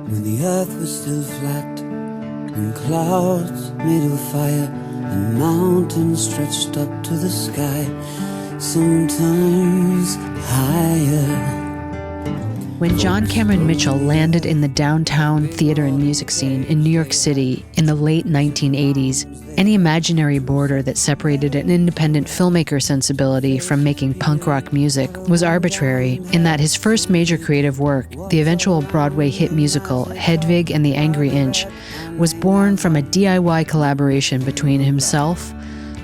when the earth was still flat, and clouds made of fire, and mountains stretched up to the sky, sometimes higher. When John Cameron Mitchell landed in the downtown theater and music scene in New York City in the late 1980s, any imaginary border that separated an independent filmmaker sensibility from making punk rock music was arbitrary, in that his first major creative work, the eventual Broadway hit musical Hedwig and the Angry Inch, was born from a DIY collaboration between himself,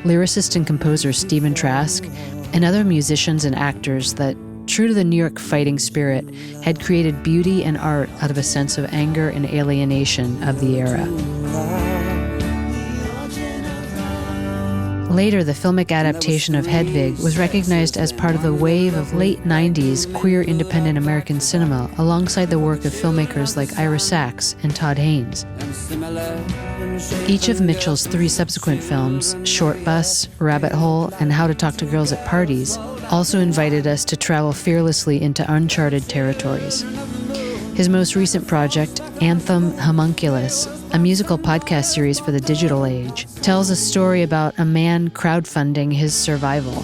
lyricist and composer Stephen Trask, and other musicians and actors that, true to the New York fighting spirit, had created beauty and art out of a sense of anger and alienation of the era. Later, the filmic adaptation of Hedwig was recognized as part of the wave of late 90s queer independent American cinema, alongside the work of filmmakers like Ira Sachs and Todd Haynes. Each of Mitchell's 3 subsequent films, Short Bus, Rabbit Hole, and How to Talk to Girls at Parties, also invited us to travel fearlessly into uncharted territories. His most recent project, Anthem Homunculus, a musical podcast series for the digital age, tells a story about a man crowdfunding his survival.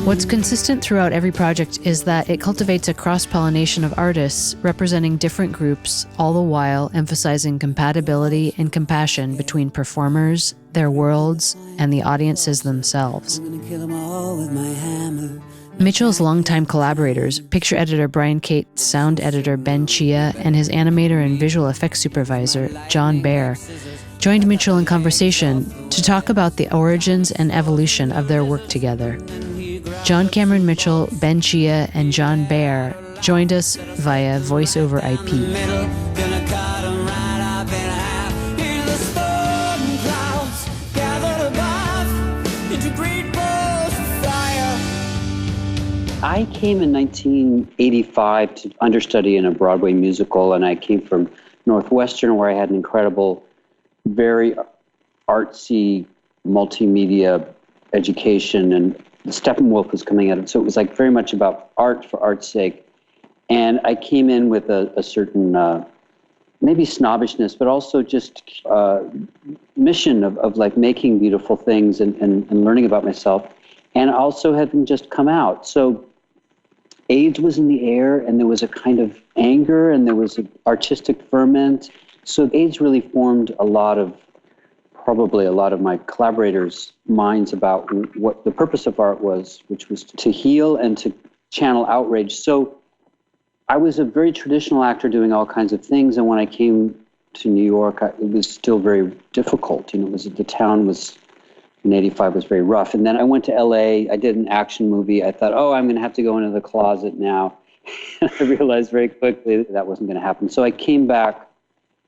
What's consistent throughout every project is that it cultivates a cross-pollination of artists representing different groups, all the while emphasizing compatibility and compassion between performers, their worlds, and the audiences themselves. Mitchell's longtime collaborators, picture editor Brian Cates, sound editor Ben Chia, and his animator and visual effects supervisor, John Baer, joined Mitchell in conversation to talk about the origins and evolution of their work together. John Cameron Mitchell, Ben Chia, and John Baer joined us via voice over IP. I came in 1985 to understudy in a Broadway musical, and I came from Northwestern, where I had an incredible, very artsy multimedia education, and Steppenwolf was coming out of it. So it was like very much about art for art's sake. And I came in with a certain maybe snobbishness, but also just mission of like making beautiful things and learning about myself. And also having just come out. So AIDS was in the air, and there was a kind of anger, and there was an artistic ferment. So AIDS really formed probably a lot of my collaborators' minds about what the purpose of art was, which was to heal and to channel outrage. So I was a very traditional actor doing all kinds of things, and when I came to New York, it was still very difficult. The town was, in 85, was very rough. And then I went to LA, I did an action movie. I thought, I'm going to have to go into the closet now. I realized very quickly that wasn't going to happen. So I came back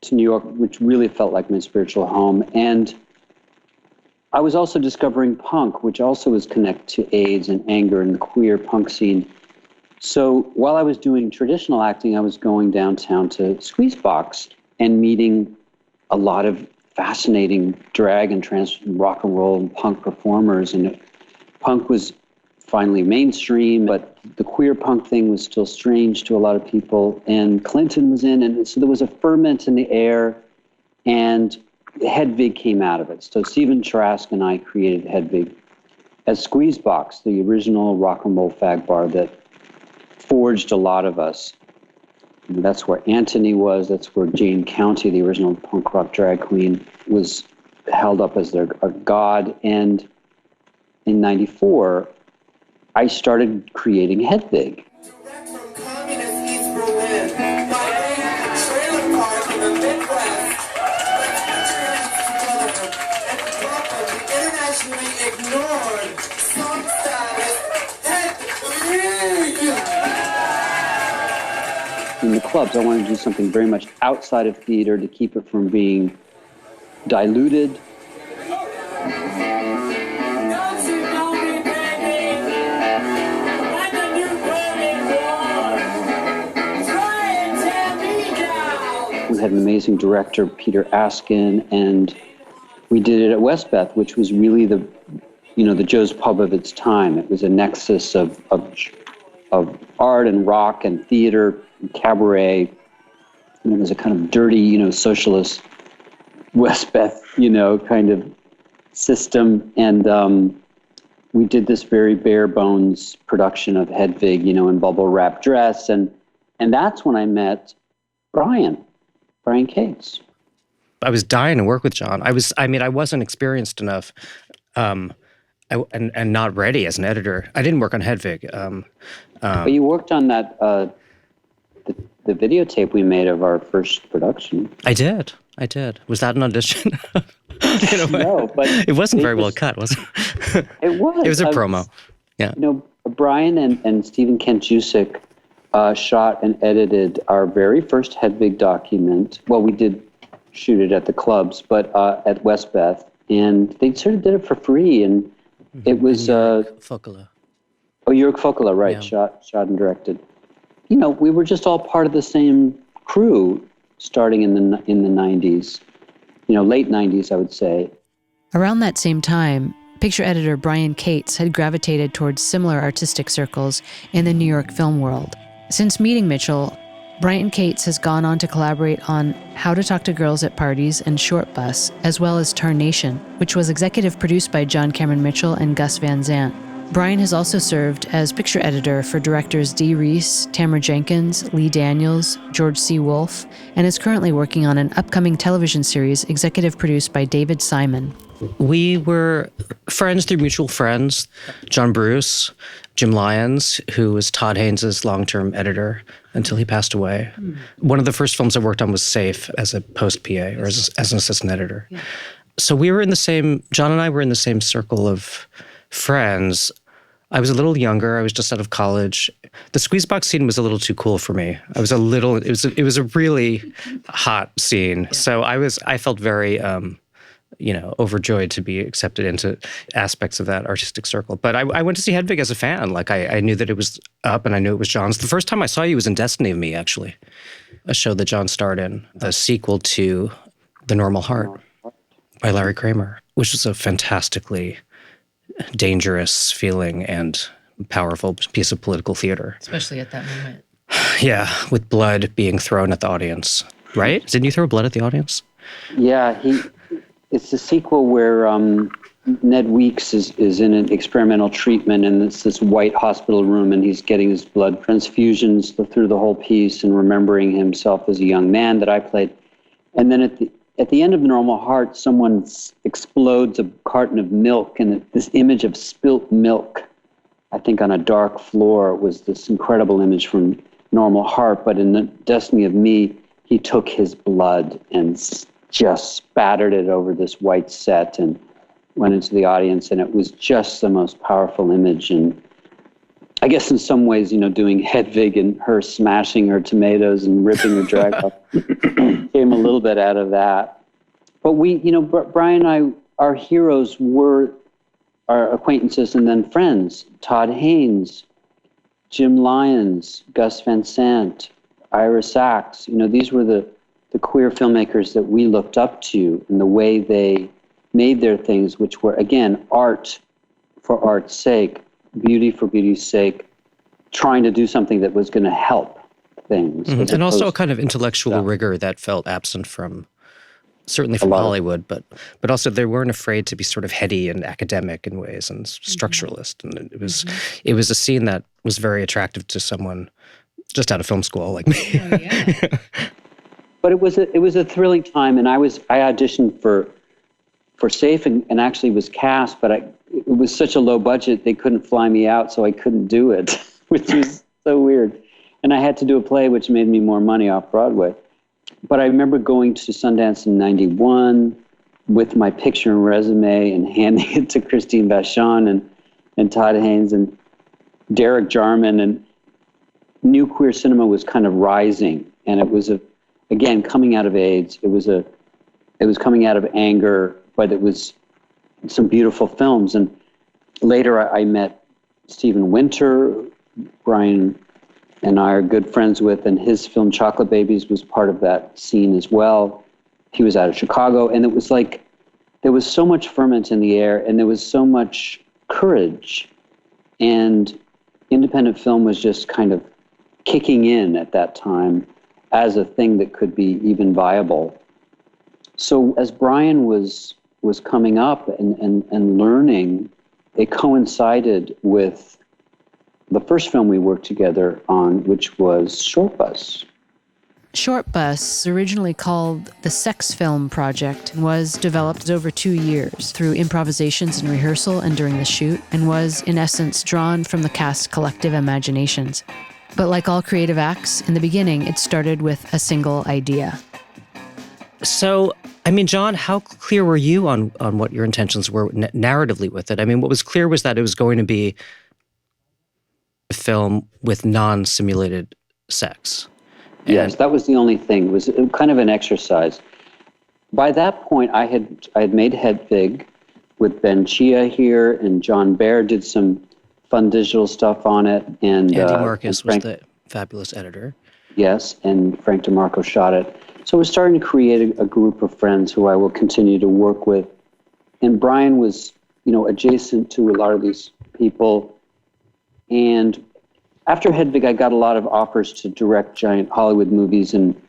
to New York, which really felt like my spiritual home. And I was also discovering punk, which also was connected to AIDS and anger and the queer punk scene. So while I was doing traditional acting, I was going downtown to Squeezebox and meeting a lot of fascinating drag and rock and roll and punk performers. And punk was finally mainstream, but the queer punk thing was still strange to a lot of people. And Clinton was in, and so there was a ferment in the air, and Hedwig came out of it. So Stephen Trask and I created Hedwig as Squeezebox, the original rock and roll fag bar that forged a lot of us. And that's where Anthony was. That's where Jane County, the original punk rock drag queen, was held up as their god. And in 94, I started creating Hedwig. Direct from communist East Berlin, by a trailer park in the Midwest. Let's put your hands together and welcome the internationally ignored song stylist, Hedwig. In the clubs, I wanted to do something very much outside of theater to keep it from being diluted. We had an amazing director, Peter Askin, and we did it at Westbeth, which was really the Joe's Pub of its time. It was a nexus of art and rock and theater and cabaret. it was a kind of dirty, socialist Westbeth, kind of system. And we did this very bare bones production of Hedwig, in bubble wrap dress. And that's when I met Brian Cates. I was dying to work with John. I wasn't experienced enough and not ready as an editor. I didn't work on Hedwig. But you worked on that, the videotape we made of our first production. I did. Was that an audition? No, but it wasn't very well cut, was it? It was. It was a promo. Yeah. Brian and Stephen Kent Jusick shot and edited our very first Hedwig document. Well, we did shoot it at the clubs, but at Westbeth, and they sort of did it for free, and it was Fokula. Oh, Jörg Fokula, right? Yeah. Shot and directed. We were just all part of the same crew, starting in the 90s. Late 90s, I would say. Around that same time, picture editor Brian Cates had gravitated towards similar artistic circles in the New York film world. Since meeting Mitchell, Brian Cates has gone on to collaborate on How to Talk to Girls at Parties and Short Bus, as well as Tarnation, which was executive produced by John Cameron Mitchell and Gus Van Sant. Brian has also served as picture editor for directors Dee Reese, Tamara Jenkins, Lee Daniels, George C. Wolfe, and is currently working on an upcoming television series executive produced by David Simon. We were friends through mutual friends. John Bruce, Jim Lyons, who was Todd Haynes' long-term editor until he passed away. One of the first films I worked on was Safe as a post-PA or as an assistant editor. Yeah. So we were John and I were in the same circle of friends. I was a little younger. I was just out of college. The squeezebox scene was a little too cool for me. It was a really hot scene. Yeah. So I felt very, overjoyed to be accepted into aspects of that artistic circle. But I went to see Hedwig as a fan. Like I knew that it was up and I knew it was John's. The first time I saw you was in Destiny of Me, actually, a show that John starred in, the sequel to The Normal Heart by Larry Kramer, which was a fantastically dangerous feeling and powerful piece of political theater. Especially at that moment. Yeah, with blood being thrown at the audience, right? Didn't you throw blood at the audience? Yeah, it's a sequel where Ned Weeks is in an experimental treatment in this white hospital room, and he's getting his blood transfusions through the whole piece and remembering himself as a young man that I played. And then at the end of The Normal Heart, someone explodes a carton of milk, and this image of spilt milk, I think on a dark floor, was this incredible image from Normal Heart. But in the Destiny of Me, he took his blood and just spattered it over this white set and went into the audience, and it was just the most powerful image. And I guess in some ways, doing Hedwig and her smashing her tomatoes and ripping her drag off came a little bit out of that. But we, Brian and I, our heroes were our acquaintances and then friends. Todd Haynes, Jim Lyons, Gus Van Sant, Ira Sachs. These were the queer filmmakers that we looked up to and the way they made their things, which were, again, art for art's sake, beauty for beauty's sake, trying to do something that was going to help things. Mm-hmm. And also a kind of intellectual rigor that felt absent from, certainly from Hollywood, but also they weren't afraid to be sort of heady and academic in ways and structuralist. And it was a scene that was very attractive to someone just out of film school like me. Oh, yeah. But it was a thrilling time, and I auditioned for Safe and actually was cast, but it was such a low budget they couldn't fly me out, so I couldn't do it, which was so weird. And I had to do a play which made me more money Off-Broadway. But I remember going to Sundance in 91 with my picture and resume and handing it to Christine Vachon and Todd Haynes and Derek Jarman, and new queer cinema was kind of rising, and it was again coming out of AIDS. It was coming out of anger, but it was some beautiful films. And later I met Stephen Winter, Brian and I are good friends with, and his film Chocolate Babies was part of that scene as well. He was out of Chicago, and it was like there was so much ferment in the air, and there was so much courage, and independent film was just kind of kicking in at that time. as a thing that could be even viable. So as Brian was coming up and learning, it coincided with the first film we worked together on, which was Short Bus. Short Bus, originally called the Sex Film Project, was developed over 2 years through improvisations and rehearsal and during the shoot, and was, in essence, drawn from the cast's collective imaginations. But like all creative acts, in the beginning, it started with a single idea. So, I mean, John, how clear were you on what your intentions were narratively with it? I mean, what was clear was that it was going to be a film with non-simulated sex. Yes, that was the only thing. It was kind of an exercise. By that point, I had made Hedwig with Ben Chia here, and John Baer did some fun digital stuff on it. And Andy Marcus was the fabulous editor. Yes, and Frank DeMarco shot it. So we're starting to create a group of friends who I will continue to work with. And Brian was, adjacent to a lot of these people. And after Hedwig, I got a lot of offers to direct giant Hollywood movies, and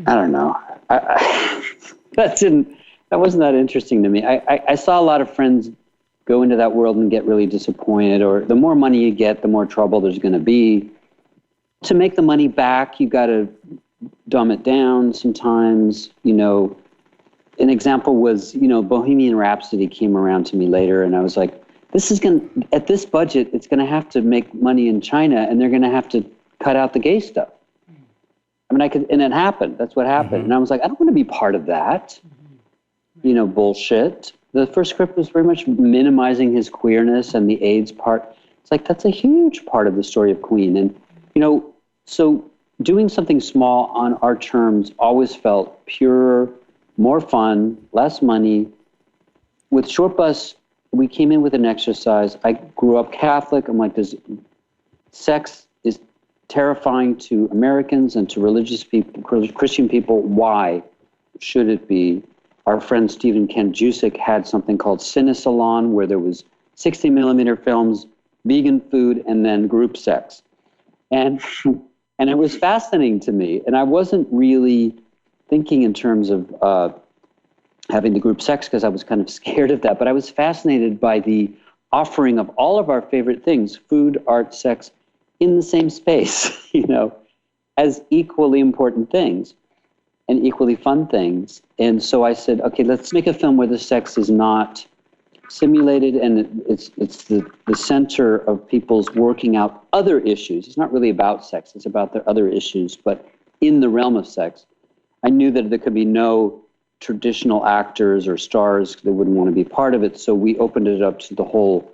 I don't know. That wasn't that interesting to me. I saw a lot of friends go into that world and get really disappointed, or the more money you get, the more trouble there's going to be. To make the money back, you got to dumb it down sometimes. An example was, Bohemian Rhapsody came around to me later, and I was like, at this budget, it's going to have to make money in China, and they're going to have to cut out the gay stuff. I mean, and it happened. That's what happened. And I was like, I don't want to be part of that, bullshit. The first script was very much minimizing his queerness and the AIDS part. It's like, that's a huge part of the story of Queen. And, so doing something small on our terms always felt purer, more fun, less money. With Short Bus, we came in with an exercise. I grew up Catholic. I'm like, sex is terrifying to Americans and to religious people, Christian people. Why should it be? Our friend Stephen Kent-Jusick had something called Cinesalon, where there was 60 millimeter films, vegan food, and then group sex. And it was fascinating to me. And I wasn't really thinking in terms of having the group sex, because I was kind of scared of that. But I was fascinated by the offering of all of our favorite things, food, art, sex, in the same space, as equally important things and equally fun things. And so I said, okay, let's make a film where the sex is not simulated, and it's the center of people's working out other issues. It's not really about sex. It's about their other issues, but in the realm of sex. I knew that there could be no traditional actors or stars that wouldn't want to be part of it, so we opened it up to the whole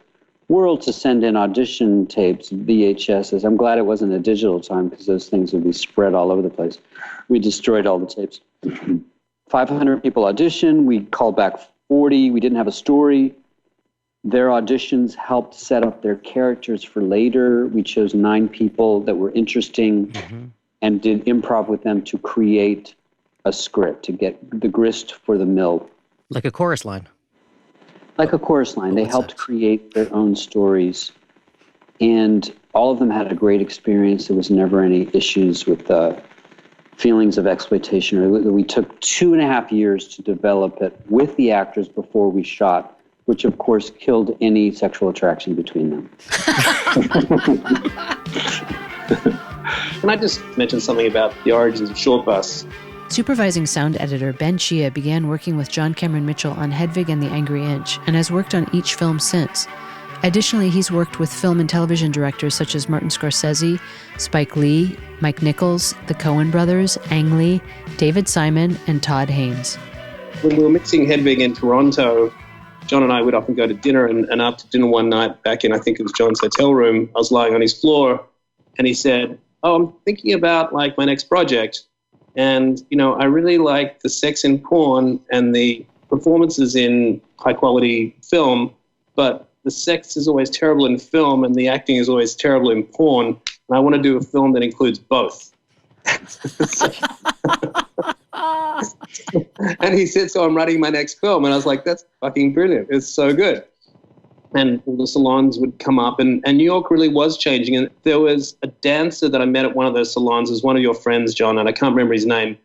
world to send in audition tapes, VHSs. I'm glad it wasn't a digital time, because those things would be spread all over the place. We destroyed all the tapes. 500 people auditioned. We called back 40. We didn't have a story. Their auditions helped set up their characters for later. We chose 9 people that were interesting and did improv with them to create a script, to get the grist for the mill. Like a chorus line. Like a chorus line. They helped create their own stories. And all of them had a great experience. There was never any issues with feelings of exploitation. We took 2.5 years to develop it with the actors before we shot, which of course killed any sexual attraction between them. Can I just mention something about the origins of Short Bus? Supervising sound editor Ben Chia began working with John Cameron Mitchell on Hedwig and the Angry Inch, and has worked on each film since. Additionally, he's worked with film and television directors such as Martin Scorsese, Spike Lee, Mike Nichols, the Coen brothers, Ang Lee, David Simon, and Todd Haynes. When we were mixing Hedwig in Toronto, John and I would often go to dinner, and after dinner one night back in, I think it was John's hotel room, I was lying on his floor, and he said, I'm thinking about my next project. And, I really like the sex in porn and the performances in high-quality film, but the sex is always terrible in film and the acting is always terrible in porn, and I want to do a film that includes both. And he said, so I'm writing my next film. And I was like, that's fucking brilliant. It's so good. and all the salons would come up, and New York really was changing. And there was a dancer that I met at one of those salons, as one of your friends, John, and I can't remember his name.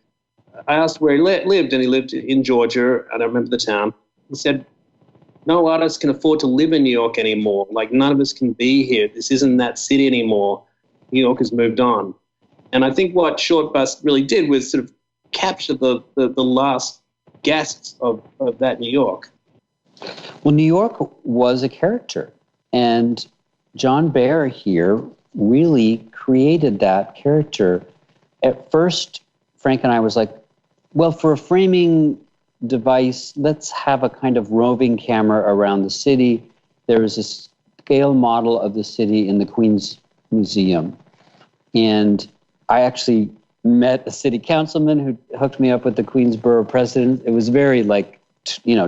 I asked where he lived, and he lived in Georgia. I don't remember the town. He said, no artist can afford to live in New York anymore. Like, none of us can be here. This isn't that city anymore. New York has moved on. And I think what Short Bus really did was sort of capture the last gasps of that New York. Well, New York was a character, and John Baer here really created that character. At first, Frank and I was like, well, for a framing device, let's have a kind of roving camera around the city. There is a scale model of the city in the Queens Museum. And I actually met a city councilman who hooked me up with the Queensborough president. It was very like,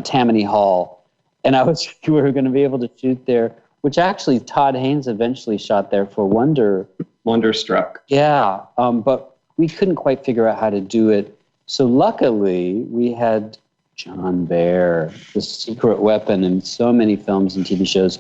Tammany Hall. And we were going to be able to shoot there, which actually Todd Haynes eventually shot there for Wonderstruck. Yeah, but we couldn't quite figure out how to do it. So luckily, we had John Baer, the secret weapon in so many films and TV shows.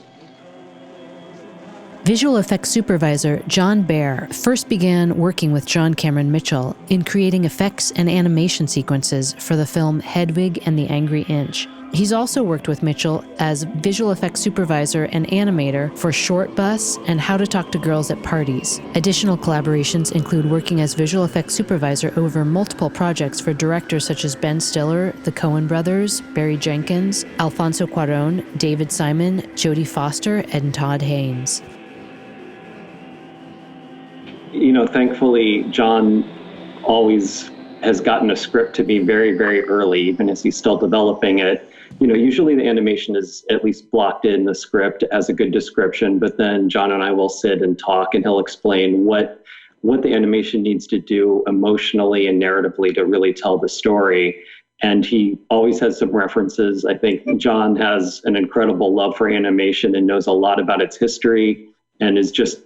Visual effects supervisor John Baer first began working with John Cameron Mitchell in creating effects and animation sequences for the film Hedwig and the Angry Inch. He's also worked with Mitchell as visual effects supervisor and animator for Short Bus and How to Talk to Girls at Parties. Additional collaborations include working as visual effects supervisor over multiple projects for directors such as Ben Stiller, the Coen brothers, Barry Jenkins, Alfonso Cuarón, David Simon, Jodie Foster, and Todd Haynes. Thankfully, John always has gotten a script to be very, very early, even as he's still developing it. Usually the animation is at least blocked in the script as a good description, but then John and I will sit and talk, and he'll explain what the animation needs to do emotionally and narratively to really tell the story. And he always has some references. I think John has an incredible love for animation and knows a lot about its history, and is just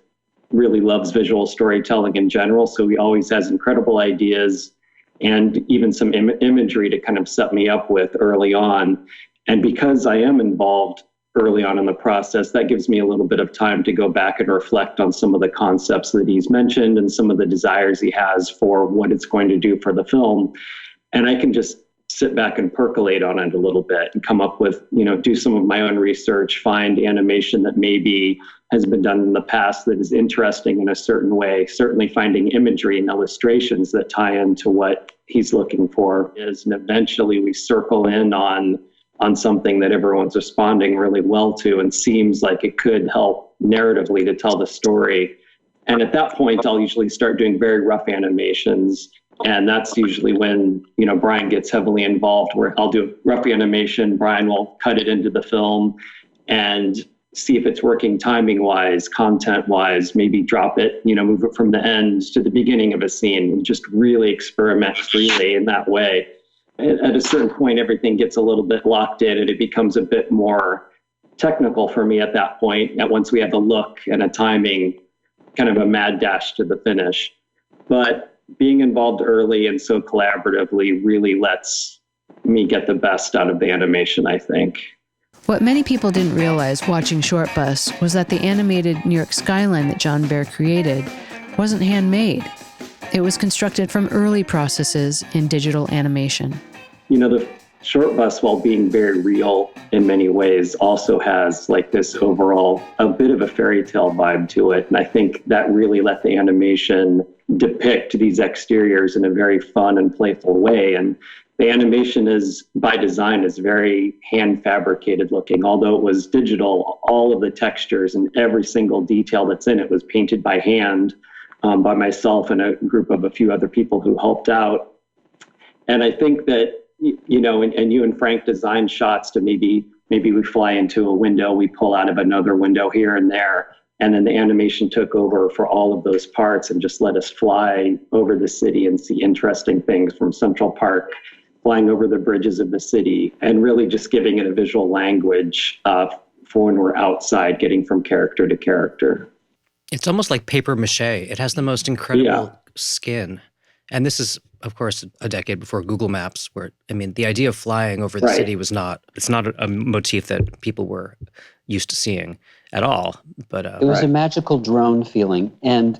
really loves visual storytelling in general. So he always has incredible ideas and even some imagery to kind of set me up with early on. And because I am involved early on in the process, that gives me a little bit of time to go back and reflect on some of the concepts that he's mentioned and some of the desires he has for what it's going to do for the film. And I can just sit back and percolate on it a little bit and come up with, do some of my own research, find animation that maybe has been done in the past that is interesting in a certain way, certainly finding imagery and illustrations that tie into what he's looking for is, and eventually we circle in on something that everyone's responding really well to and seems like it could help narratively to tell the story. And at that point, I'll usually start doing very rough animations. And that's usually when, Brian gets heavily involved, where I'll do rough animation, Brian will cut it into the film and see if it's working timing-wise, content-wise, maybe drop it, move it from the end to the beginning of a scene and just really experiment freely in that way. At a certain point, everything gets a little bit locked in and it becomes a bit more technical for me at that point. And once we have a look and a timing, kind of a mad dash to the finish. But being involved early and so collaboratively really lets me get the best out of the animation, I think. What many people didn't realize watching Short Bus was that the animated New York skyline that John Baer created wasn't handmade. It was constructed from early processes in digital animation. The Short Bus, while being very real in many ways, also has like this overall, a bit of a fairy tale vibe to it. And I think that really let the animation depict these exteriors in a very fun and playful way. And the animation is, by design, is very hand fabricated looking. Although it was digital, all of the textures and every single detail that's in it was painted by hand by myself and a group of a few other people who helped out. And I think that, and you and Frank designed shots to maybe we fly into a window, we pull out of another window here and there. And then the animation took over for all of those parts and just let us fly over the city and see interesting things from Central Park, flying over the bridges of the city, and really just giving it a visual language for when we're outside, getting from character to character. It's almost like paper mache. It has the most incredible skin. And this is, of course, a decade before Google Maps, where, the idea of flying over the city was it's not a motif that people were used to seeing at all. But it was a magical drone feeling, and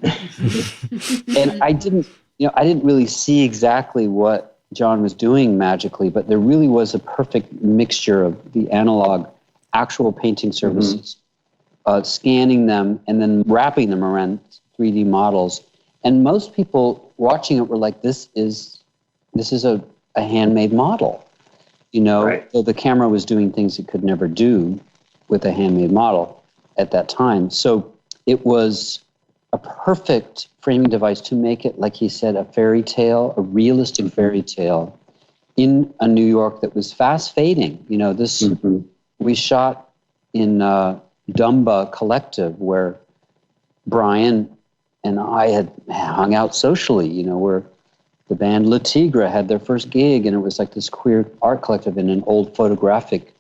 I didn't really see exactly what John was doing magically, but there really was a perfect mixture of the analog, actual painting services, scanning them, and then wrapping them around 3D models. And most people watching it were like, "This is a handmade model," So the camera was doing things it could never do with a handmade model at that time. So it was a perfect framing device to make it, like he said, a fairy tale, a realistic fairy tale in a New York that was fast fading. We shot in Dumba Collective, where Brian and I had hung out socially, where the band Le Tigre had their first gig, and it was like this queer art collective in an old photographic.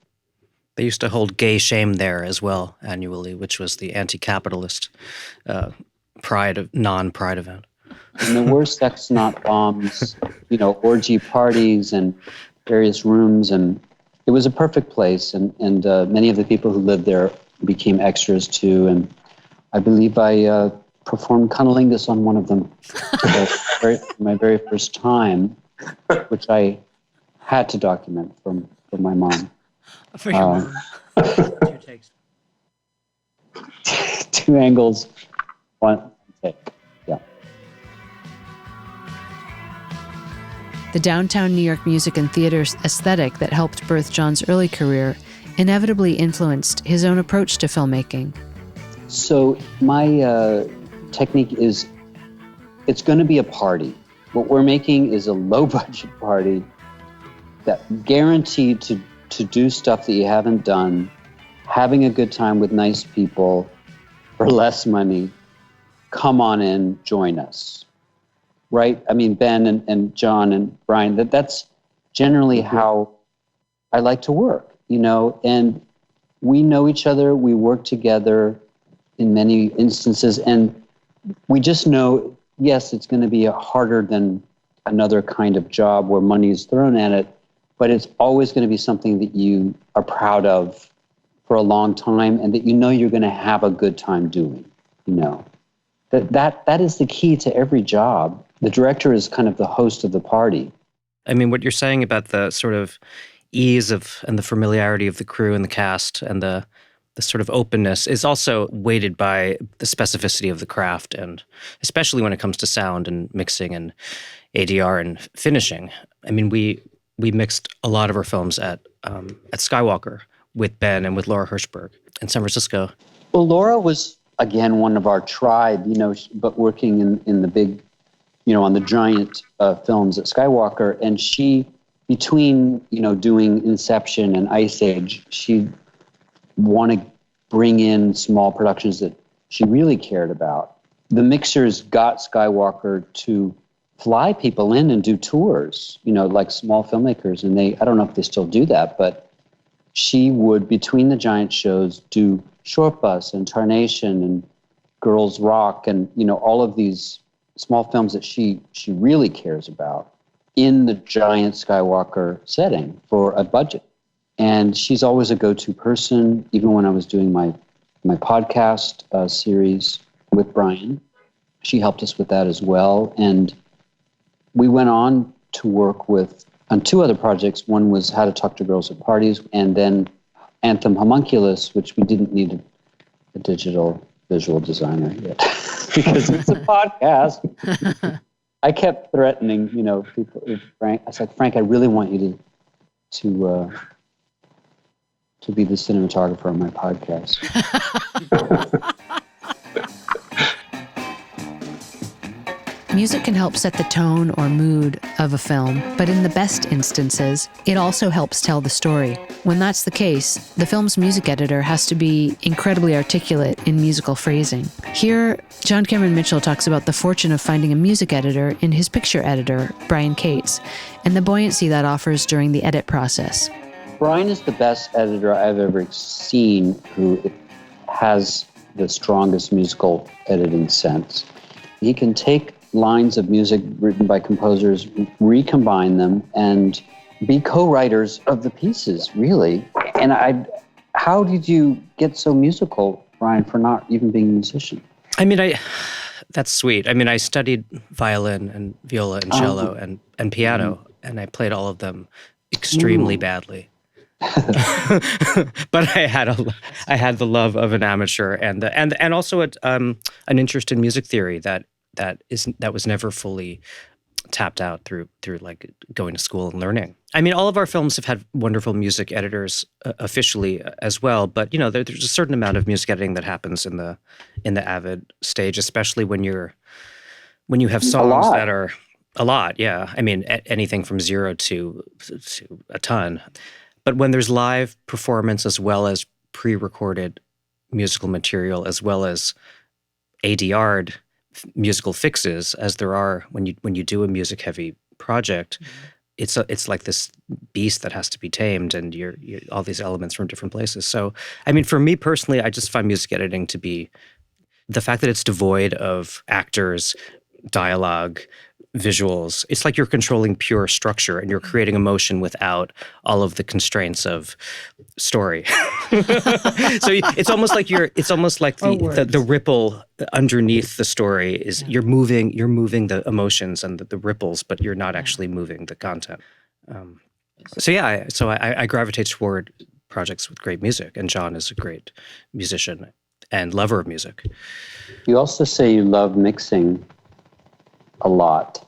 They used to hold Gay Shame there as well annually, which was the anti-capitalist non-pride event. And there were sex not bombs, orgy parties and various rooms, and it was a perfect place. And many of the people who lived there became extras too. And I believe I performed cunnilingus on one of them my very first time, which I had to document from my mom. For your mom. 2 takes. 2 angles, 1 take. Yeah. The downtown New York music and theater aesthetic that helped birth John's early career inevitably influenced his own approach to filmmaking. So my technique is, it's going to be a party. What we're making is a low-budget party that guaranteed to do stuff that you haven't done, having a good time with nice people for less money. Come on in, join us. Right? I mean, Ben and John and Brian, that's generally how I like to work, and we know each other, we work together in many instances, and we just know, yes, it's going to be harder than another kind of job where money is thrown at it, but it's always going to be something that you are proud of for a long time, and that you're going to have a good time doing. That is the key to every job. The director is kind of the host of the party. I mean, what you're saying about the sort of ease and the familiarity of the crew and the cast and the sort of openness is also weighted by the specificity of the craft, and especially when it comes to sound and mixing and ADR and finishing. I mean, we mixed a lot of our films at Skywalker with Ben and with Laura Hirschberg in San Francisco. Well, Laura was, again, one of our tribe, but working in the big, on the giant films at Skywalker. And she, between, doing Inception and Ice Age, she wanted to bring in small productions that she really cared about. The mixers got Skywalker to fly people in and do tours, like small filmmakers. And I don't know if they still do that, but she would, between the giant shows, do Short Bus and Tarnation and Girls Rock and, all of these small films that she really cares about in the giant Skywalker setting for a budget. And she's always a go-to person, even when I was doing my podcast series with Brian. She helped us with that as well. And we went on to work on 2 other projects. One was How to Talk to Girls at Parties, and then Anthem Homunculus, which we didn't need a digital visual designer yet because it's a podcast. I kept threatening, people. Frank, I said, Frank, I really want you to be the cinematographer on my podcast. Music can help set the tone or mood of a film, but in the best instances, it also helps tell the story. When that's the case, the film's music editor has to be incredibly articulate in musical phrasing. Here, John Cameron Mitchell talks about the fortune of finding a music editor in his picture editor, Brian Cates, and the buoyancy that offers during the edit process. Brian is the best editor I've ever seen who has the strongest musical editing sense. He can take lines of music written by composers, recombine them, and be co-writers of the pieces, really. And how did you get so musical, Brian, for not even being a musician? I mean, that's sweet. I mean, I studied violin and viola and cello and piano, and I played all of them extremely badly. But I had the love of an amateur and also an interest in music theory that was never fully tapped out through like going to school and learning. I mean, all of our films have had wonderful music editors officially as well, but there's a certain amount of music editing that happens in the Avid stage, especially when you have songs that are a lot. Yeah, I mean, anything from 0 to a ton. But when there's live performance as well as pre-recorded musical material as well as ADR'd musical fixes, as there are when you do a music-heavy project, it's like this beast that has to be tamed, and you're all these elements from different places. So, I mean, for me personally, I just find music editing to be the fact that it's devoid of actors, dialogue, visuals. It's like you're controlling pure structure and you're creating emotion without all of the constraints of story. So it's almost like the ripple underneath the story is you're moving the emotions and the ripples, but you're not actually moving the content. I gravitate toward projects with great music, and John is a great musician and lover of music. You also say you love mixing a lot.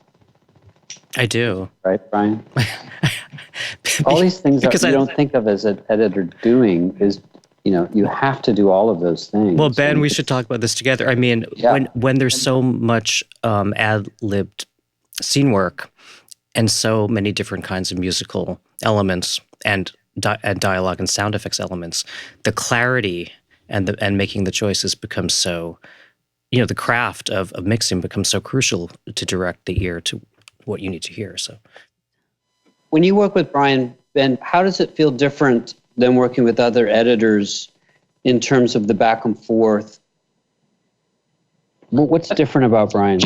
I do. Right, Brian? All these things that you don't think of as an editor doing is, you have to do all of those things. Well, Ben, we should talk about this together. I mean, when there's so much ad-libbed scene work and so many different kinds of musical elements and dialogue and sound effects elements, the clarity and making the choices becomes so, the craft of mixing becomes so crucial to direct the ear to what you need to hear. So, when you work with Brian, Ben, how does it feel different than working with other editors in terms of the back and forth? What's different about Brian?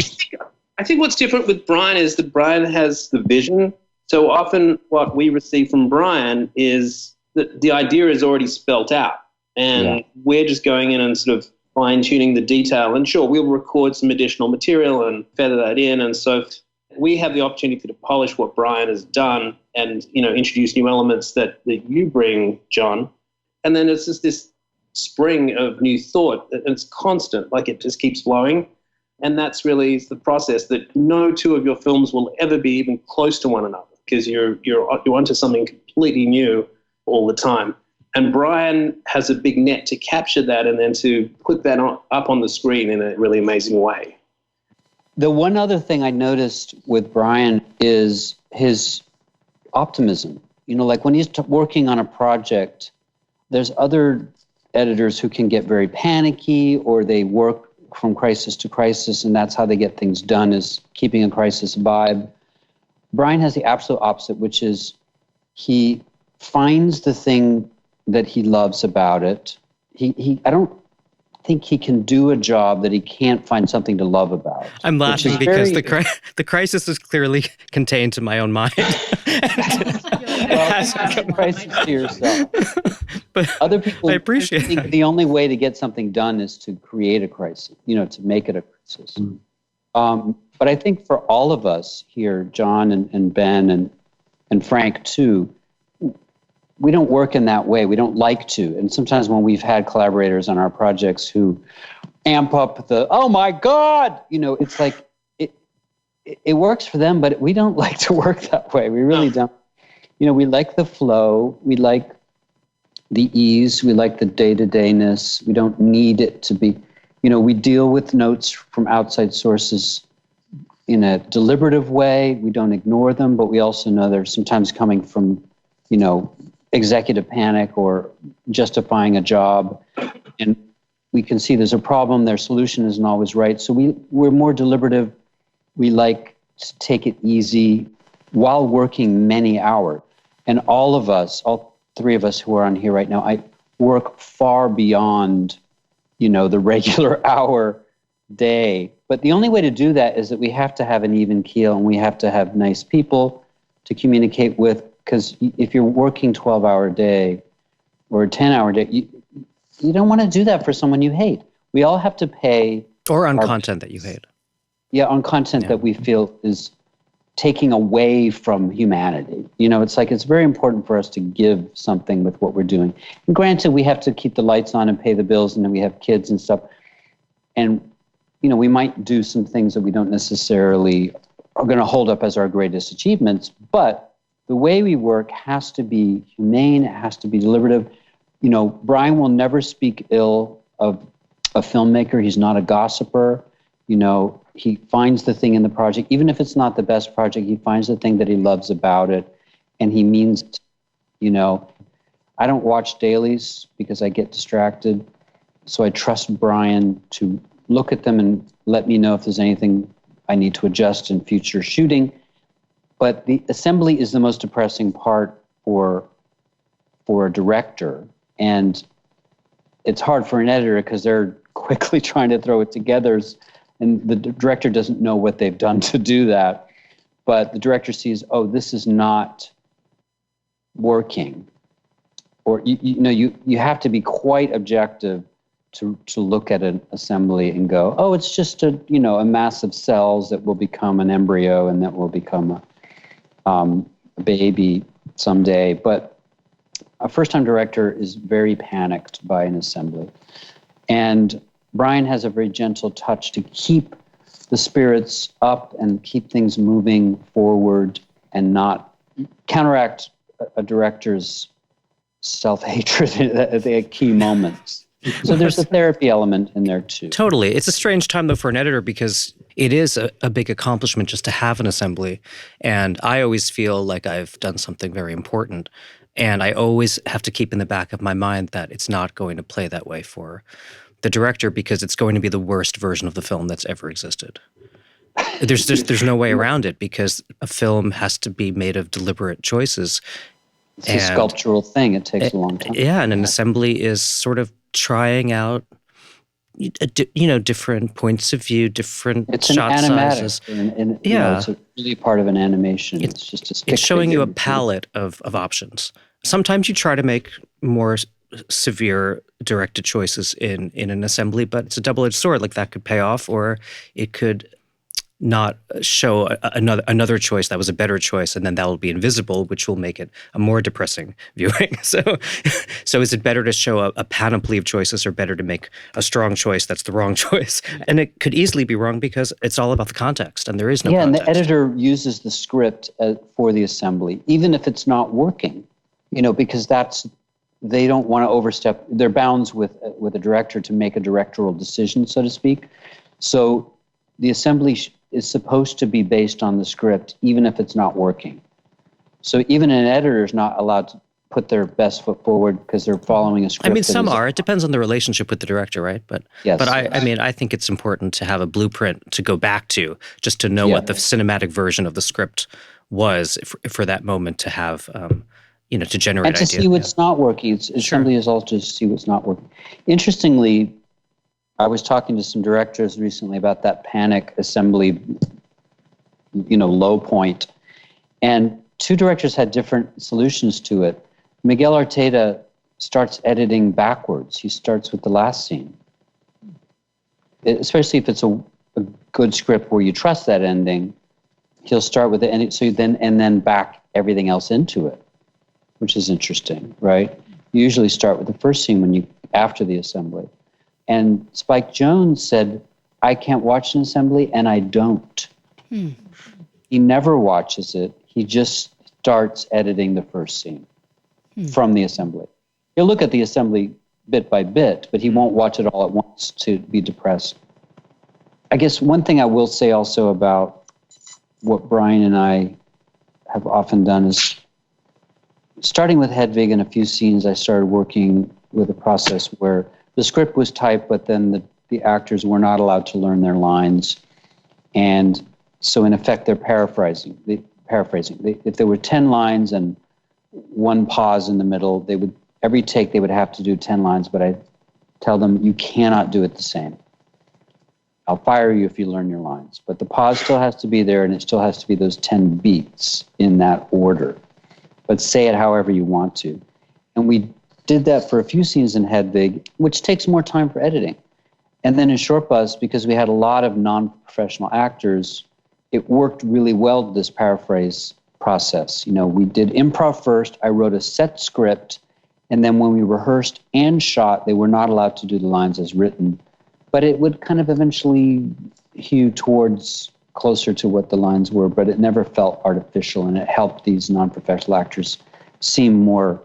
I think what's different with Brian is that Brian has the vision. So often what we receive from Brian is that the idea is already spelt out, and we're just going in and sort of fine-tuning the detail. And sure, we'll record some additional material and feather that in. And so we have the opportunity to polish what Brian has done and, introduce new elements that you bring, John. And then it's just this spring of new thought. It's constant, like it just keeps flowing. And that's really the process, that no two of your films will ever be even close to one another, because you're onto something completely new all the time. And Brian has a big net to capture that and then to put that up on the screen in a really amazing way. The one other thing I noticed with Brian is his optimism. Like when he's working on a project, there's other editors who can get very panicky, or they work from crisis to crisis, and that's how they get things done, is keeping a crisis vibe. Brian has the absolute opposite, which is he finds the thing that he loves about it. I don't think he can do a job that he can't find something to love about. I'm laughing because the crisis is clearly contained to my own mind. Crisis to yourself. But other people I appreciate think that. The only way to get something done is to create a crisis, to make it a crisis. But I think for all of us here, John and Ben and Frank too, we don't work in that way. We don't like to. And sometimes when we've had collaborators on our projects who amp up oh my God, it's like it works for them, but we don't like to work that way. We really don't. We like the flow. We like the ease. We like the day-to-dayness. We don't need it to be, we deal with notes from outside sources in a deliberative way. We don't ignore them, but we also know they're sometimes coming from, executive panic or justifying a job. And we can see there's a problem, their solution isn't always right. So we're more deliberative. We like to take it easy while working many hours. And all of us, all three of us who are on here right now, I work far beyond, the regular hour day. But the only way to do that is that we have to have an even keel, and we have to have nice people to communicate with. Because if you're working 12-hour day, or a 10-hour day. You don't want to do that for someone you hate. We all have to pay. Or on content that you hate. Yeah, on content that we feel is taking away from humanity. It's very important for us to give something with what we're doing. And granted, we have to keep the lights on and pay the bills, and then we have kids and stuff. And, we might do some things that we don't necessarily are going to hold up as our greatest achievements, but the way we work has to be humane, it has to be deliberative. Brian will never speak ill of a filmmaker. He's not a gossiper. He finds the thing in the project, even if it's not the best project, he finds the thing that he loves about it, and he means it. I don't watch dailies because I get distracted, so I trust Brian to look at them and let me know if there's anything I need to adjust in future shooting. But the assembly is the most depressing part for a director, and it's hard for an editor because they're quickly trying to throw it together. And the director doesn't know what they've done to do that. But the director sees, oh, this is not working. Or, you have to be quite objective to look at an assembly and go, oh, it's just a mass of cells that will become an embryo and that will become a baby someday. But a first-time director is very panicked by an assembly. And Brian has a very gentle touch to keep the spirits up and keep things moving forward and not counteract a director's self-hatred at the key moments. So there's a therapy element in there too. Totally. It's a strange time, though, for an editor because it is a big accomplishment just to have an assembly. And I always feel like I've done something very important. And I always have to keep in the back of my mind that it's not going to play that way for the director because it's going to be the worst version of the film that's ever existed. There's no way around it because a film has to be made of deliberate choices. It's a sculptural thing. It takes a long time. Yeah, and an assembly is sort of trying out, different points of view, different shot sizes. It's a really part of an animation. It's just a stick it's showing you a figure. palette of options. Sometimes you try to make more severe directed choices in an assembly, but it's a double-edged sword. Like that could pay off, or it could not show another choice that was a better choice, and then that will be invisible, which will make it a more depressing viewing. So is it better to show a panoply of choices, or better to make a strong choice that's the wrong choice? And it could easily be wrong because it's all about the context, and there is no context. And the editor uses the script for the assembly, even if it's not working, because they don't want to overstep their bounds with a director to make a directorial decision, so to speak. So the assembly is supposed to be based on the script, even if it's not working. So even an editor is not allowed to put their best foot forward because they're following a script. I mean, some are. It depends on the relationship with the director, right? But yes. I think it's important to have a blueprint to go back to, just to know what the cinematic version of the script was for that moment, to have, to generate and to ideas. see what's not working. Assembly is also to see what's not working. Interestingly, I was talking to some directors recently about that panic assembly, low point. And two directors had different solutions to it. Miguel Arteta starts editing backwards. He starts with the last scene. Especially if it's a good script where you trust that ending, he'll start with the ending, and then back everything else into it, which is interesting, right? You usually start with the first scene after the assembly. And Spike Jonze said, I can't watch an assembly, and I don't. He never watches it. He just starts editing the first scene from the assembly. He'll look at the assembly bit by bit, but he won't watch it all at once to be depressed. I guess one thing I will say also about what Brian and I have often done is, starting with Hedwig in a few scenes, I started working with a process where the script was typed, but then the actors were not allowed to learn their lines. And so in effect, they're paraphrasing. If there were 10 lines and one pause in the middle, every take they would have to do 10 lines, but I tell them, you cannot do it the same. I'll fire you if you learn your lines. But the pause still has to be there, and it still has to be those 10 beats in that order. But say it however you want to. And we did that for a few scenes in Hedwig, which takes more time for editing. And then in Short Bus, because we had a lot of non-professional actors, it worked really well, this paraphrase process. You know, we did improv first. I wrote a set script. And then when we rehearsed and shot, they were not allowed to do the lines as written. But it would kind of eventually hew towards closer to what the lines were, but it never felt artificial, and it helped these non-professional actors seem more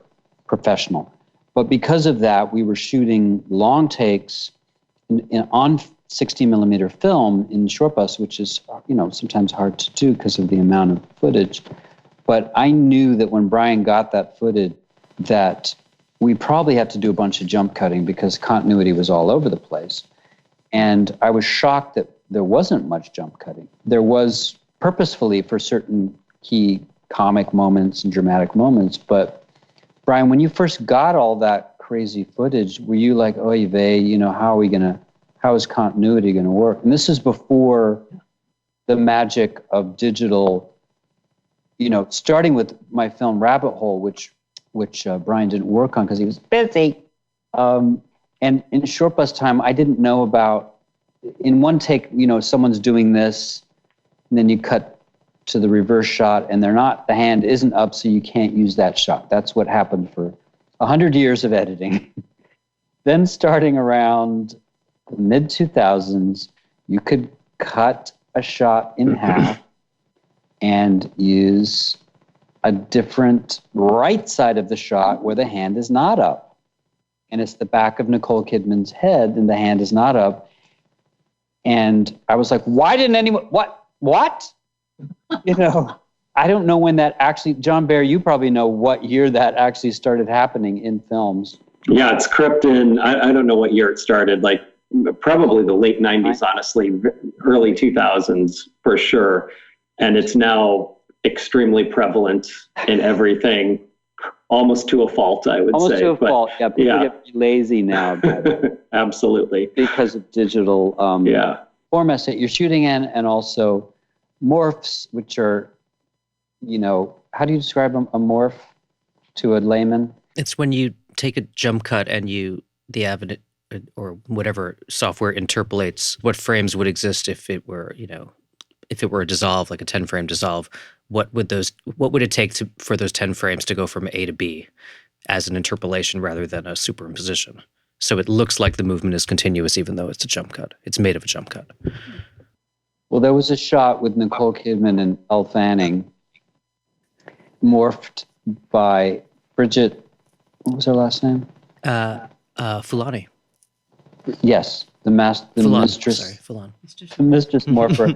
professional. But because of that, we were shooting long takes on 60 millimeter film in Short Bus, which is, you know, sometimes hard to do because of the amount of footage. But I knew that when Brian got that footage, that we probably had to do a bunch of jump cutting because continuity was all over the place. And I was shocked that there wasn't much jump cutting. There was purposefully for certain key comic moments and dramatic moments. But Brian, when you first got all that crazy footage, were you like, oy vey, you know, how is continuity going to work? And this is before the magic of digital, you know, starting with my film Rabbit Hole, which Brian didn't work on because he was busy. And in Short Bus time, I didn't know about, in one take, you know, someone's doing this, and then you cut to the reverse shot, and the hand isn't up, so you can't use that shot. That's what happened for 100 years of editing. Then starting around the mid-2000s, you could cut a shot in half and use a different right side of the shot where the hand is not up. And it's the back of Nicole Kidman's head, and the hand is not up. And I was like, why didn't anyone, what? You know, I don't know when that actually, John Baer, you probably know what year that actually started happening in films. Yeah, it's crept in, I don't know what year it started, like probably the late 90s, honestly, early 2000s for sure. And it's now extremely prevalent in everything. Almost to a fault, I would say. Almost to a fault, yeah. People get lazy now. Absolutely. Because of digital formats that you're shooting in, and also morphs, which are, you know, how do you describe a morph to a layman? It's when you take a jump cut and the Avid or whatever software interpolates what frames would exist if it were, you know, if it were a dissolve, like a 10-frame dissolve. What would it take for those 10 frames to go from A to B as an interpolation rather than a superimposition? So it looks like the movement is continuous even though it's a jump cut. It's made of a jump cut. Well, there was a shot with Nicole Kidman and Elle Fanning morphed by Bridget, what was her last name? Fulani. Yes, the mistress. Sorry, Fulani. The mistress morpher.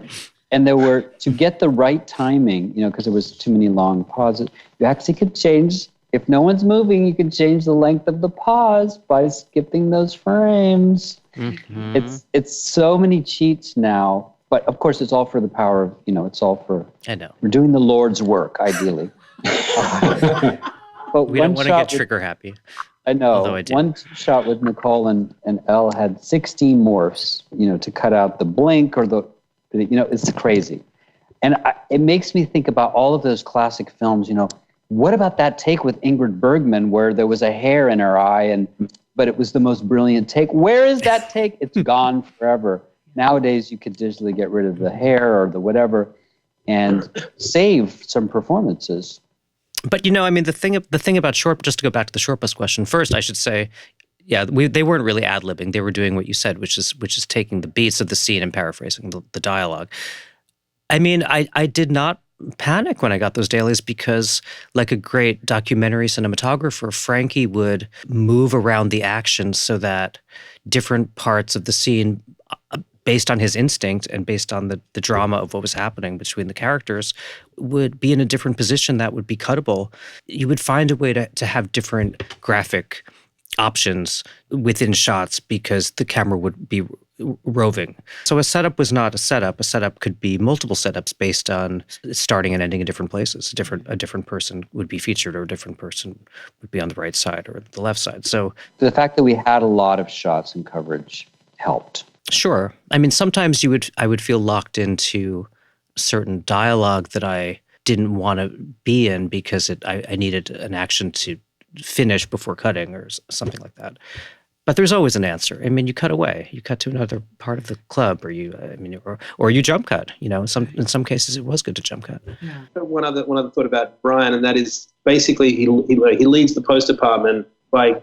And there were, to get the right timing, you know, because there was too many long pauses, you actually could change, if no one's moving, you can change the length of the pause by skipping those frames. Mm-hmm. It's so many cheats now, but of course it's all for the power of, you know, it's all for, I know. We're doing the Lord's work, ideally. But we don't want to get trigger happy. I know. Although I do. One shot with Nicole and Elle had 16 morphs, you know, to cut out the blink or the, you know, it's crazy. And it makes me think about all of those classic films, you know, what about that take with Ingrid Bergman where there was a hair in her eye, but it was the most brilliant take? Where is that take? It's gone forever. Nowadays, you could digitally get rid of the hair or the whatever and save some performances. But, you know, I mean, the thing about just to go back to the Short Bus question, first I should say, yeah, they weren't really ad-libbing. They were doing what you said, which is taking the beats of the scene and paraphrasing the dialogue. I mean, I did not panic when I got those dailies because, like a great documentary cinematographer, Frankie would move around the action so that different parts of the scene, based on his instinct and based on the drama of what was happening between the characters, would be in a different position that would be cuttable. You would find a way to have different graphic options within shots because the camera would be roving. So a setup was not a setup. A setup could be multiple setups based on starting and ending in different places. A different person would be featured, or a different person would be on the right side or the left side. So the fact that we had a lot of shots and coverage helped. Sure. I mean, sometimes I would feel locked into certain dialogue that I didn't want to be in because I needed an action to finish before cutting or something like that. But there's always an answer. I mean, you cut away. You cut to another part of the club, or you jump cut. You know, in some cases, it was good to jump cut. Yeah. One other thought about Brian, and that is basically he leads the post department by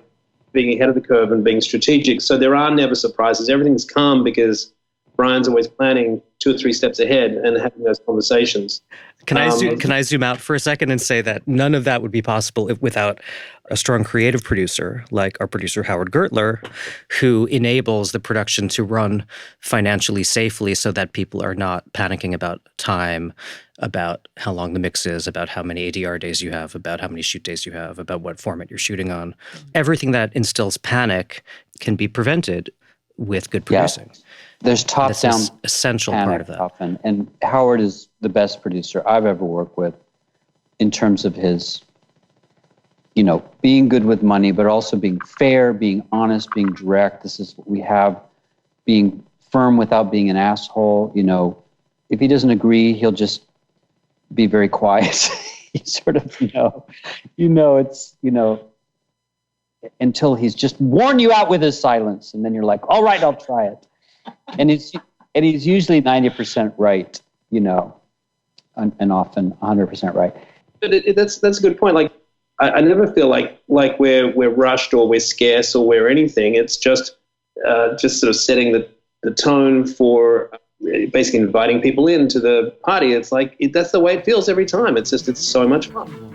being ahead of the curve and being strategic. So there are never surprises. Everything's calm because Brian's always planning 2 or 3 steps ahead and having those conversations. Can I zoom out for a second and say that none of that would be possible without a strong creative producer like our producer Howard Gertler, who enables the production to run financially safely so that people are not panicking about time, about how long the mix is, about how many ADR days you have, about how many shoot days you have, about what format you're shooting on. Everything that instills panic can be prevented with good producing. Yeah. There's top-down essential part of that. Often. And Howard is the best producer I've ever worked with in terms of his, being good with money, but also being fair, being honest, being direct. This is what we have. Being firm without being an asshole. If he doesn't agree, he'll just be very quiet. He sort of, it's, until he's just worn you out with his silence. And then you're like, all right, I'll try it. And he's usually 90% right, and often 100% right. But that's a good point. Like, I never feel like we're rushed or we're scarce or we're anything. It's just sort of setting the tone for basically inviting people into the party. It's like that's the way it feels every time. It's so much fun.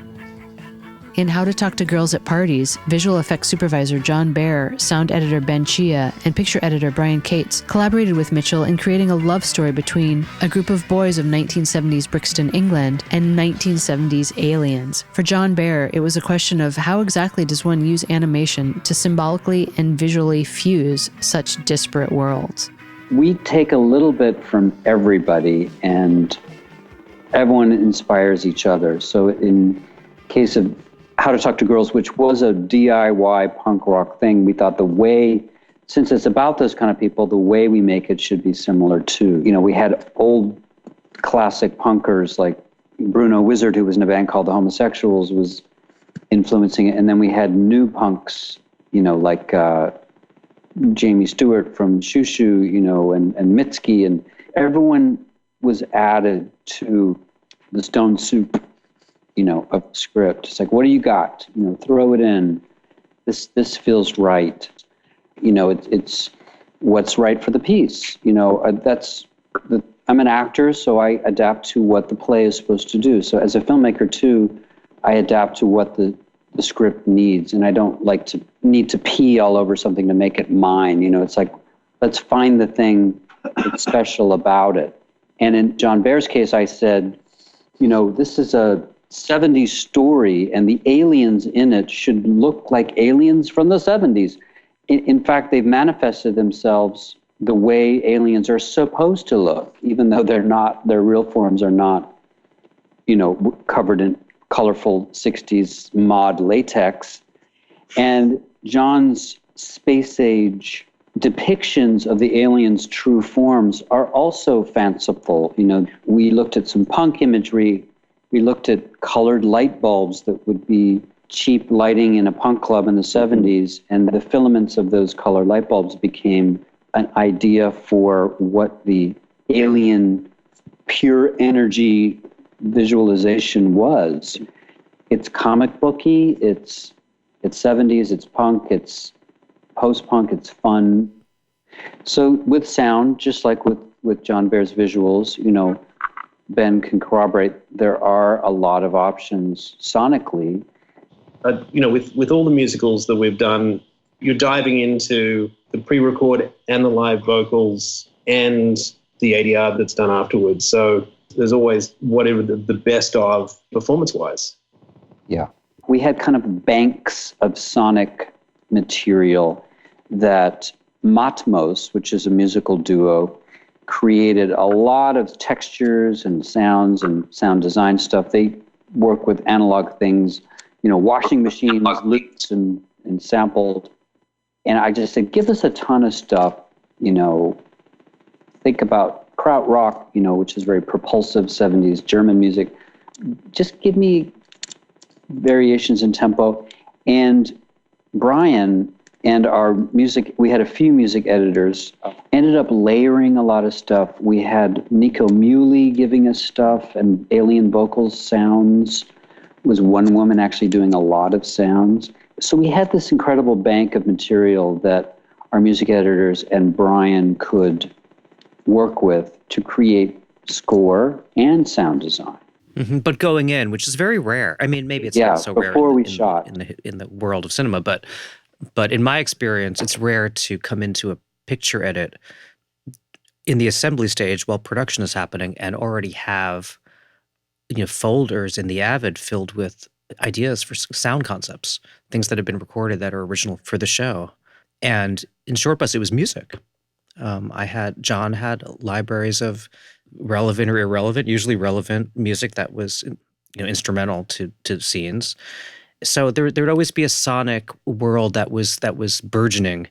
In How to Talk to Girls at Parties, visual effects supervisor John Baer, sound editor Ben Chia, and picture editor Brian Cates collaborated with Mitchell in creating a love story between a group of boys of 1970s Brixton, England, and 1970s aliens. For John Baer, it was a question of how exactly does one use animation to symbolically and visually fuse such disparate worlds. We take a little bit from everybody, and everyone inspires each other. So in case of How to Talk to Girls, which was a DIY punk rock thing, we thought since it's about those kind of people, the way we make it should be similar to, we had old classic punkers like Bruno Wizard, who was in a band called the Homosexuals, was influencing it. And then we had new punks, like Jamie Stewart from Shoo Shoo, and Mitski, and everyone was added to the Stone Soup of script. It's like, what do you got? Throw it in. This feels right. It's what's right for the piece. I'm an actor, so I adapt to what the play is supposed to do. So as a filmmaker too, I adapt to what the script needs, and I don't like to need to pee all over something to make it mine. It's like, let's find the thing that's special about it. And in John Baer's case, I said, this is a 70s story, and the aliens in it should look like aliens from the 70s. In fact, they've manifested themselves the way aliens are supposed to look, even though they're not, their real forms are not, covered in colorful 60s mod latex. And John's space age depictions of the aliens' true forms are also fanciful. We looked at some punk imagery. We looked at colored light bulbs that would be cheap lighting in a punk club in the 70s, and the filaments of those colored light bulbs became an idea for what the alien pure energy visualization was. It's comic booky, it's 70s, it's punk, it's post-punk, it's fun. So with sound, just like with John Baer's visuals, Ben can corroborate, there are a lot of options sonically. With all the musicals that we've done, you're diving into the pre-record and the live vocals and the ADR that's done afterwards. So there's always whatever the best of performance-wise. Yeah. We had kind of banks of sonic material that Matmos, which is a musical duo, created a lot of textures and sounds and sound design stuff. They work with analog things, washing machines, loops and sampled. And I just said, give us a ton of stuff, think about krautrock, which is very propulsive 70s German music. Just give me variations in tempo. And Brian and we had a few music editors, ended up layering a lot of stuff. We had Nico Muley giving us stuff, and alien vocals sounds. Was one woman actually doing a lot of sounds. So we had this incredible bank of material that our music editors and Brian could work with to create score and sound design. Mm-hmm. But going in, which is very rare. I mean, maybe it's not so rare before we shot in the world of cinema, but in my experience, it's rare to come into a picture edit in the assembly stage while production is happening and already have folders in the Avid filled with ideas for sound concepts, things that have been recorded that are original for the show. And in Short Bus, it was music. John had libraries of relevant or irrelevant, usually relevant music that was instrumental to scenes. So there would always be a sonic world that was burgeoning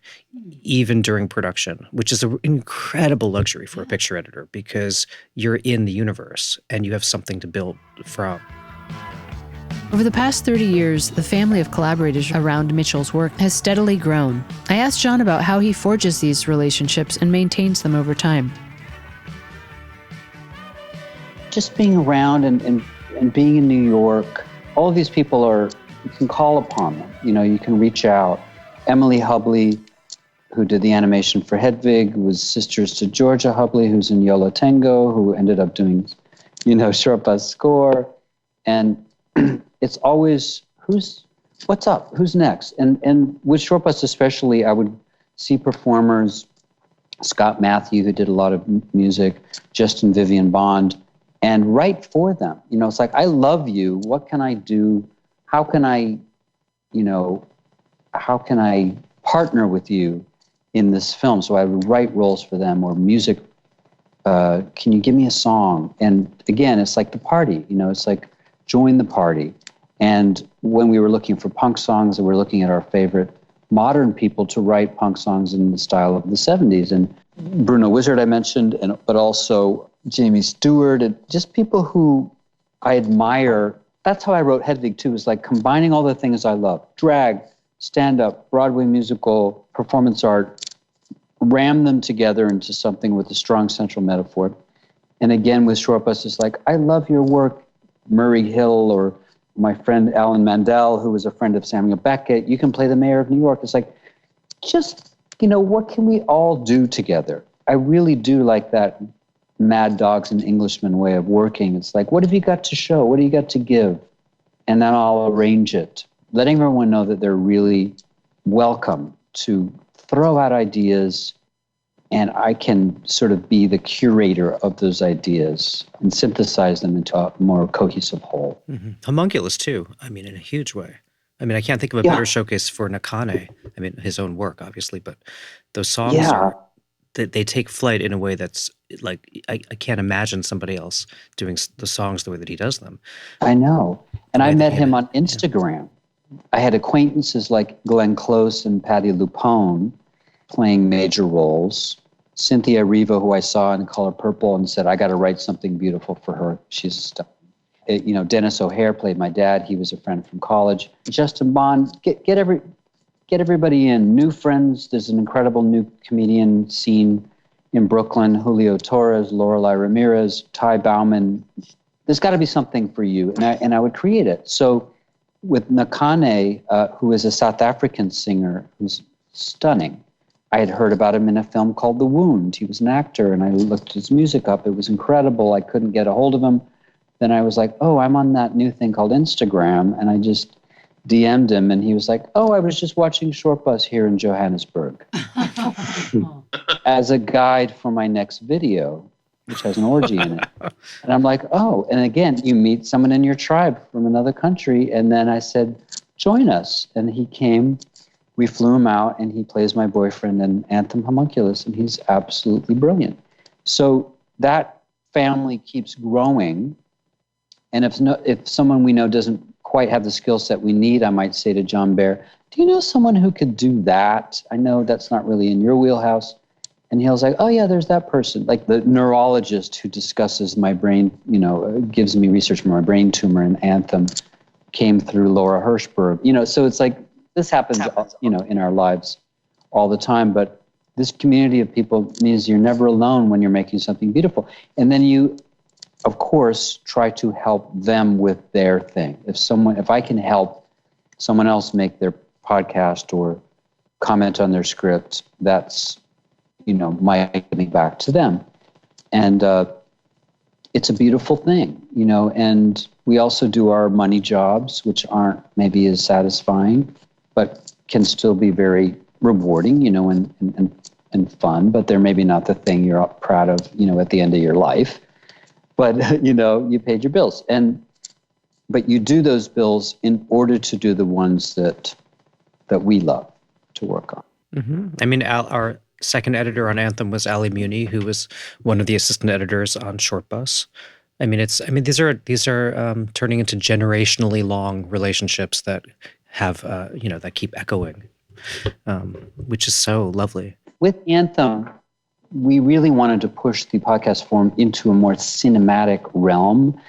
even during production, which is an incredible luxury for a picture editor because you're in the universe and you have something to build from. Over the past 30 years, the family of collaborators around Mitchell's work has steadily grown. I asked John about how he forges these relationships and maintains them over time. Just being around and being in New York, all of these people you can call upon them. You can reach out. Emily Hubley, who did the animation for Hedwig, was sisters to Georgia Hubley, who's in Yola Tango, who ended up doing, Short Bus score. And it's always, what's up? Who's next? And with Short Bus especially, I would see performers, Scott Matthew, who did a lot of music, Justin Vivian Bond, and write for them. It's like, I love you. What can I do? How can I partner with you in this film? So I would write roles for them or music. Can you give me a song? And again, it's like the party, it's like join the party. And when we were looking for punk songs, and we're looking at our favorite modern people to write punk songs in the style of the 70s. And Bruno Wizard I mentioned, but also Jamie Stewart, and just people who I admire. That's how I wrote Hedwig too, is like combining all the things I love. Drag, stand-up, Broadway musical, performance art, ram them together into something with a strong central metaphor. And again, with Short Bus, it's like, I love your work, Murray Hill, or my friend Alan Mandel, who was a friend of Samuel Beckett. You can play the mayor of New York. It's like, just, what can we all do together? I really do like that Mad Dogs and Englishmen way of working. It's like, what have you got to show? What do you got to give? And then I'll arrange it, letting everyone know that they're really welcome to throw out ideas, and I can sort of be the curator of those ideas and synthesize them into a more cohesive whole. Mm-hmm. Homunculus too, in a huge way. I can't think of a better showcase for Nakane. His own work, obviously, but those songs they take flight in a way that's like, I can't imagine somebody else doing the songs the way that he does them. I know. And I met him on Instagram. Yeah. I had acquaintances like Glenn Close and Patti LuPone playing major roles. Cynthia Riva, who I saw in Color Purple and said, I got to write something beautiful for her. She's a star. Dennis O'Hare played my dad. He was a friend from college. Justin Bond, get everybody in. New friends. There's an incredible new comedian scene in Brooklyn. Julio Torres, Lorelai Ramirez, Ty Bauman. There's got to be something for you. And I would create it. So with Nakane, who is a South African singer who's stunning, I had heard about him in a film called The Wound. He was an actor, and I looked his music up. It was incredible. I couldn't get a hold of him. Then I was like, I'm on that new thing called Instagram, and I just DM'd him, and he was like, I was just watching Short Bus here in Johannesburg as a guide for my next video, which has an orgy in it. And I'm like, and again, you meet someone in your tribe from another country, and then I said, join us. And he came. We flew him out, and he plays my boyfriend in Anthem Homunculus, and he's absolutely brilliant. So that family keeps growing, and if someone we know doesn't quite have the skill set we need, I might say to John Baer, do you know someone who could do that? I know that's not really in your wheelhouse. And he'll say, there's that person, like the neurologist who discusses my brain, gives me research for my brain tumor in Anthem, came through Laura Hirschberg. So it's like this happens, in our lives all the time. But this community of people means you're never alone when you're making something beautiful. And then you, of course, try to help them with their thing. If I can help someone else make their podcast or comment on their script, that's, my giving back to them. And it's a beautiful thing, and we also do our money jobs, which aren't maybe as satisfying, but can still be very rewarding, and fun, but they're maybe not the thing you're proud of, at the end of your life. But, you paid your bills. But you do those bills in order to do the ones that we love to work on. Mm-hmm. I mean, our second editor on Anthem was Ali Muni, who was one of the assistant editors on Short Bus. I mean, these are turning into generationally long relationships that have, that keep echoing, which is so lovely. With Anthem, we really wanted to push the podcast form into a more cinematic realm.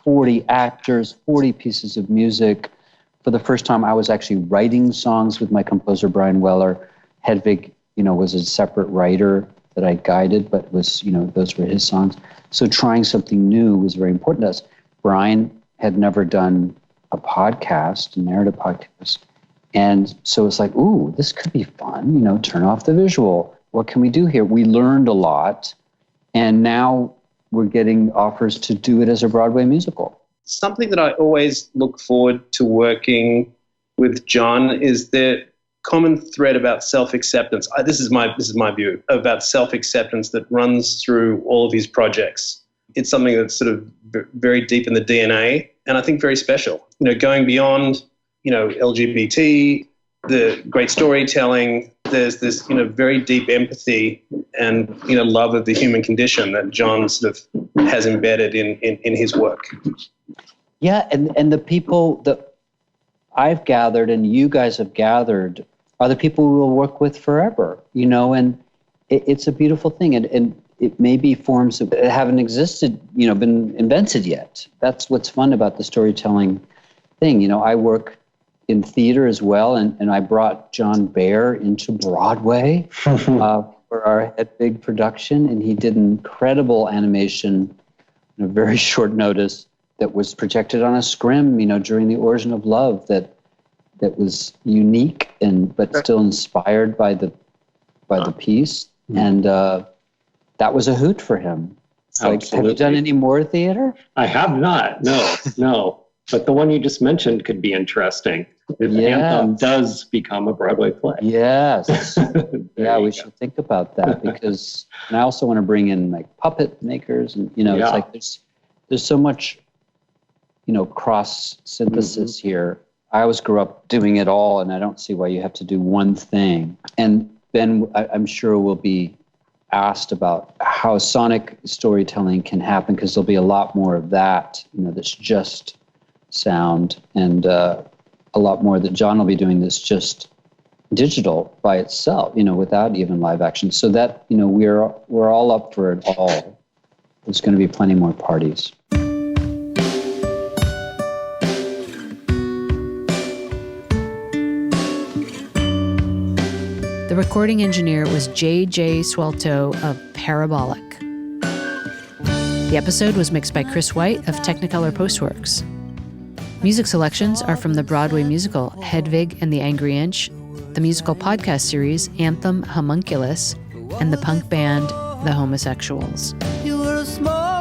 40 actors, 40 pieces of music. For the first time, I was actually writing songs with my composer, Brian Weller. Hedvig, was a separate writer that I guided, but was, those were his songs. So trying something new was very important to us. Brian had never done a podcast, a narrative podcast. And so it's like, ooh, this could be fun, turn off the visual. What can we do here? We learned a lot. And now we're getting offers to do it as a Broadway musical. Something that I always look forward to working with John is the common thread about self-acceptance. This is my view about self-acceptance that runs through all of his projects. It's something that's sort of very deep in the DNA, and I think very special. Going beyond, LGBT, the great storytelling. There's this, very deep empathy and, love of the human condition that John sort of has embedded in his work. Yeah, and the people that I've gathered and you guys have gathered are the people we will work with forever, and it's a beautiful thing. And it may be forms that haven't existed, been invented yet. That's what's fun about the storytelling thing. I work in theater as well, and I brought John Baer into Broadway for our Hedvig production, and he did an incredible animation in a very short notice that was projected on a scrim, during the Origin of Love that was unique but still inspired by the piece, and that was a hoot for him. Like, have you done any more theater? I have not. No. But the one you just mentioned could be interesting. If Anthem does become a Broadway play. Yes. Yeah, we should think about that, because and I also want to bring in like puppet makers, and it's like there's so much cross synthesis here. I always grew up doing it all, and I don't see why you have to do one thing. And then I'm sure we'll be asked about how sonic storytelling can happen, because there'll be a lot more of that, that's just sound, and a lot more that John will be doing that's just digital by itself, without even live action. So that, we're all up for it all. There's going to be plenty more parties. The recording engineer was J.J. Swelto of Parabolic. The episode was mixed by Chris White of Technicolor Postworks. Music selections are from the Broadway musical Hedvig and the Angry Inch, the musical podcast series Anthem Homunculus, and the punk band The Homosexuals. You were a small